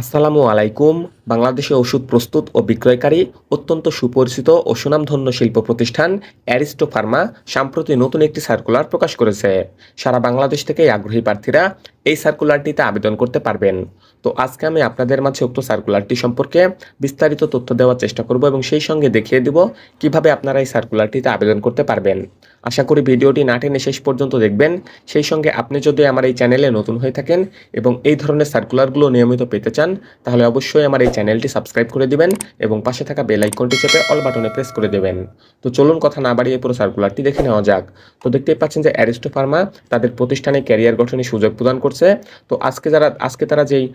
আসসালামু আলাইকুম। বাংলাদেশে ওষুধ প্রস্তুত ও বিক্রয়কারী অত্যন্ত সুপরিচিত ও সুনামধন্য শিল্প প্রতিষ্ঠান অ্যারিস্টো ফার্মা সম্প্রতি নতুন একটি সার্কুলার প্রকাশ করেছে। সারা বাংলাদেশ থেকে আগ্রহী প্রার্থীরা এই সার্কুলারটিতে আবেদন করতে পারবেন। তো আজকে আমি আপনাদের মাঝে উক্ত সার্কুলারটি সম্পর্কে বিস্তারিত তথ্য দেওয়ার চেষ্টা করব এবং সেই সঙ্গে দেখিয়ে দেব কিভাবে আপনারা এই সার্কুলারটিতে আবেদন করতে পারবেন। আশা করি ভিডিওটি না টেনে শেষ পর্যন্ত দেখবেন। সেই সঙ্গে আপনি যদি আমার এই চ্যানেলে নতুন হয়ে থাকেন এবং এই ধরনের সার্কুলারগুলো নিয়মিত পেতে চান তাহলে অবশ্যই আমার এই চ্যানেলটি সাবস্ক্রাইব করে দিবেন এবং পাশে থাকা বেল আইকনটি চেপে অল বাটনে প্রেস করে দেবেন। তো চলুন কথা না বাড়িয়ে পুরো সার্কুলারটি দেখে নেওয়া যাক। তো দেখতেই পাচ্ছেন যে অ্যারিস্টো ফার্মা তাদের প্রতিষ্ঠানে ক্যারিয়ার গঠনের সুযোগ প্রদান করছে। তো আজকে তারা যেই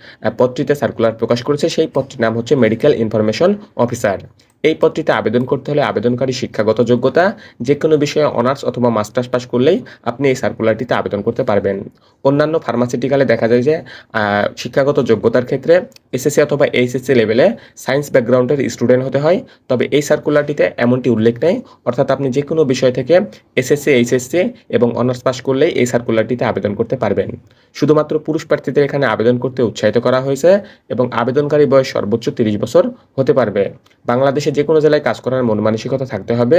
পদটিতে সার্কুলার প্রকাশ করেছে সেই পদটির নাম হচ্ছে মেডিকেল ইনফরমেশন অফিসার। এই পদটিতে আবেদন করতে হলে আবেদনকারী শিক্ষাগত যোগ্যতা যে কোনো বিষয়ে অনার্স অথবা মাস্টার্স পাস করলেই আপনি এই সার্কুলারটিতে আবেদন করতে পারবেন। অন্যান্য ফার্মাসিউটিক্যালে দেখা যায় যে শিক্ষাগত যোগ্যতার ক্ষেত্রে এসএসসি অথবা এইচএসসি লেভেলে সায়েন্স ব্যাকগ্রাউন্ডের স্টুডেন্ট হতে হয়, তবে এই সার্কুলারটিতে এমনটি উল্লেখ নেই। অর্থাৎ আপনি যে কোনো বিষয় থেকে এসএসসি এইচএসসি এবং অনার্স পাস করলেই এই সার্কুলারটিতে আবেদন করতে পারবেন। শুধুমাত্র পুরুষ প্রার্থীদের এখানে আবেদন করতে উৎসাহিত করা হয়েছে এবং আবেদনকারী বয়স সর্বোচ্চ 30 বছর হতে পারবে। বাংলাদেশে যে কোনো জেলায় কাজ করার মন মানসিকতা থাকতে হবে।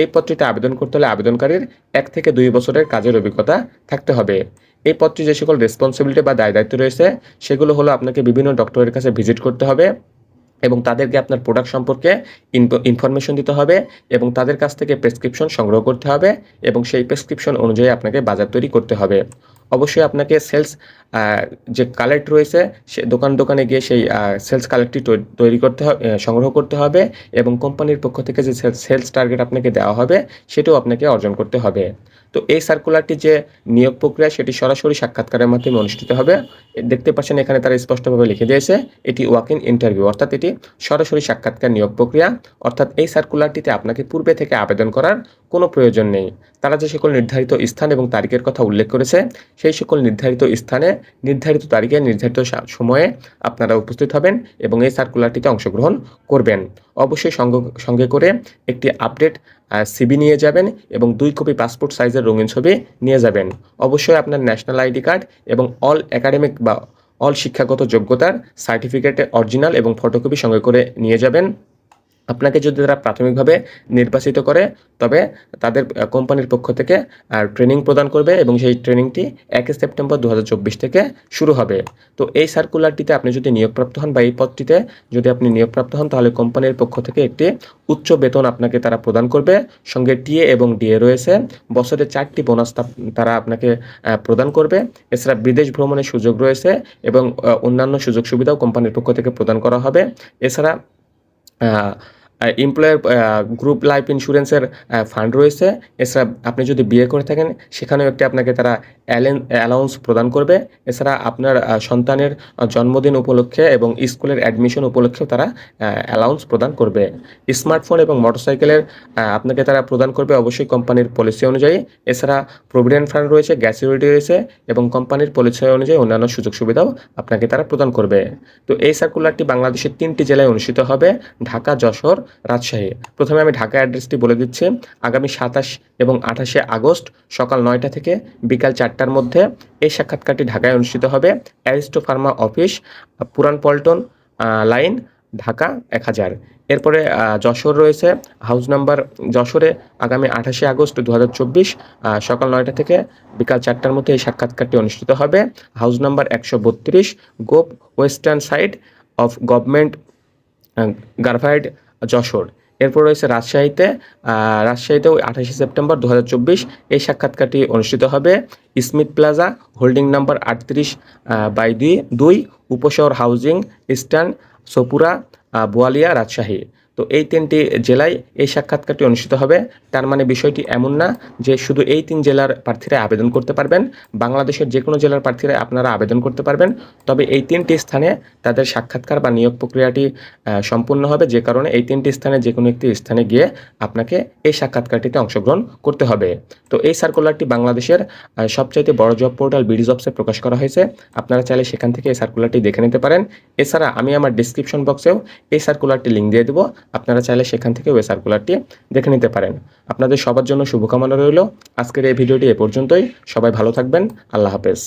এই পদটিতে আবেদন করতে হলে আবেদনকারীর 1 থেকে 2 বছরের কাজের অভিজ্ঞতা থাকতে হবে। এই পদটি যে সকল রেসপন্সিবিলিটি বা দায় দায়িত্ব রয়েছে সেগুলো হলো আপনাকে বিভিন্ন ডক্টরের কাছে ভিজিট করতে হবে এবং তাদেরকে আপনার প্রোডাক্ট সম্পর্কে ইনফরমেশন দিতে হবে এবং তাদের কাছ থেকে প্রেসক্রিপশন সংগ্রহ করতে হবে এবং সেই প্রেসক্রিপশন অনুযায়ী আপনাকে বাজার তৈরি করতে হবে। অবশ্যই আপনাকে সেলস যে কালেক্ট রয়েছে সে দোকানে গিয়ে সেই সেলস কালেক্টটি তৈরি করতে হবে, সংগ্রহ করতে হবে এবং কোম্পানির পক্ষ থেকে যে সেলস টার্গেট আপনাকে দেওয়া হবে সেটাও আপনাকে অর্জন করতে হবে। তো এই সার্কুলারটি যে নিয়োগ প্রক্রিয়া সেটি সরাসরি সাক্ষাৎকারের মাধ্যমে অনুষ্ঠিত হবে। দেখতে পাচ্ছেন এখানে তারা স্পষ্টভাবে লিখে দিয়েছে এটি ওয়াক ইন ইন্টারভিউ, অর্থাৎ এটি সরাসরি সাক্ষাৎকার নিয়োগ প্রক্রিয়া। অর্থাৎ এই সার্কুলারটিতে আপনাকে পূর্বে থেকে আবেদন করার কোনো প্রয়োজন নেই। তারা যে সকল নির্ধারিত স্থান এবং তারিখের কথা উল্লেখ করেছে সেই সকল নির্ধারিত স্থানে নির্ধারিত তারিখে নির্ধারিত সময়ে আপনারা উপস্থিত হবেন এবং এই সার্কুলারটিতে অংশগ্রহণ করবেন। অবশ্যই সঙ্গে করে একটি আপডেট সিবি নিয়ে যাবেন এবং 2 কপি পাসপোর্ট সাইজের রঙিন ছবি নিয়ে যাবেন। অবশ্যই আপনার ন্যাশনাল আইডি কার্ড এবং অল একাডেমিক বা অল শিক্ষাগত যোগ্যতার সার্টিফিকেটের অরিজিনাল এবং ফটোকপি সঙ্গে করে নিয়ে যাবেন। আপনাকে যদি তারা প্রাথমিকভাবে নির্বাচিত করে তবে তাদের কোম্পানির পক্ষ থেকে ট্রেনিং প্রদান করবে এবং সেই ট্রেনিংটি 1 সেপ্টেম্বর 2024 থেকে শুরু হবে। তো এই সার্কুলারটিতে আপনি যদি নিয়োগপ্রাপ্ত হন বা এই পদটিতে যদি আপনি নিয়োগপ্রাপ্ত হন তাহলে কোম্পানির পক্ষ থেকে একটি উচ্চ বেতন আপনাকে তারা প্রদান করবে। সঙ্গে টিএ এবং ডিএ রয়েছে। বছরে 4টি বোনাস তারা আপনাকে প্রদান করবে। এছাড়া বিদেশ ভ্রমণের সুযোগ রয়েছে এবং অন্যান্য সুযোগ সুবিধাও কোম্পানির পক্ষ থেকে প্রদান করা হবে। এছাড়া এমপ্লয়ার গ্রুপ লাইফ ইন্স্যুরেন্সের ফান্ড রয়েছে। এছাড়া আপনি যদি বিয়ে করে থাকেন সেখানেও একটি আপনাকে তারা অ্যালাউন্স প্রদান করবে। এছাড়া আপনার সন্তানের জন্মদিন উপলক্ষে এবং স্কুলের অ্যাডমিশন উপলক্ষেও তারা অ্যালাউন্স প্রদান করবে। স্মার্টফোন এবং মোটরসাইকেলের আপনাকে তারা প্রদান করবে অবশ্যই কোম্পানির পলিসি অনুযায়ী। এছাড়া প্রভিডেন্ট ফান্ড রয়েছে, গ্র্যাচুইটি রয়েছে এবং কোম্পানির পলিসি অনুযায়ী অন্যান্য সুযোগ সুবিধাও আপনাকে তারা প্রদান করবে। তো এই সার্কুলারটি বাংলাদেশের 3টি জেলায় অনুষ্ঠিত হবে: ঢাকা, যশোর, রাজশাহী। প্রথমে আমি ঢাকা অ্যাড্রেসটি বলে দিচ্ছি। আগামী 27 এবং 28 আগস্ট সকাল 9টা থেকে বিকাল 4টার মধ্যে এই সাক্ষাৎকারটি ঢাকায় অনুষ্ঠিত হবে। অ্যারিস্টো ফার্মা অফিস, পুরান পল্টন লাইন, ঢাকা 1000। এরপরে যশোর রয়েছে হাউস নাম্বার যশোরে আগামী 28 আগস্ট 2024 সকাল 9টা থেকে বিকাল 4টার মধ্যে এই সাক্ষাৎকারটি অনুষ্ঠিত হবে। House number 132, Gop western side of government গারভাইড, যশোর। এরপর রয়েছে রাজশাহীতেও 28 সেপ্টেম্বর 2024 এই সাক্ষাৎকারটি অনুষ্ঠিত হবে। Smith plaza, holding number 38/2, Uposhohor housing, eastern, Sopura, Boalia, Rajshahi. তো এই 3টি জেলায় এই সাক্ষাৎকারটি অনুষ্ঠিত হবে। তার মানে বিষয়টি এমন না যে শুধু এই 3 জেলার প্রার্থীরা আবেদন করতে পারবেন। বাংলাদেশের যে কোনো জেলার প্রার্থীরা আপনারা আবেদন করতে পারবেন। তবে এই 3টি স্থানে তাদের সাক্ষাৎকার বা নিয়োগ প্রক্রিয়াটি সম্পূর্ণ হবে, যে কারণে এই 3টি স্থানে যে কোনো একটি স্থানে গিয়ে আপনাকে এই সাক্ষাৎকারটিতে অংশগ্রহণ করতে হবে। তো এই সার্কুলারটি বাংলাদেশের সবচাইতে বড় জব পোর্টাল বিডি জবসে প্রকাশ করা হয়েছে। আপনারা চাইলে সেখান থেকে এই সার্কুলারটি দেখে নিতে পারেন। এছাড়া আমি আমার ডিসক্রিপশন বক্সেও এই সার্কুলারটি লিঙ্ক দিয়ে দেবো, আপনারা চাইলে সেখান থেকে ওই সার্কুলারটি দেখে নিতে পারেন। আপনাদের সবার জন্য শুভকামনা রইল। আজকের এই ভিডিওটি এ পর্যন্তই। সবাই ভালো থাকবেন। আল্লাহ হাফেজ।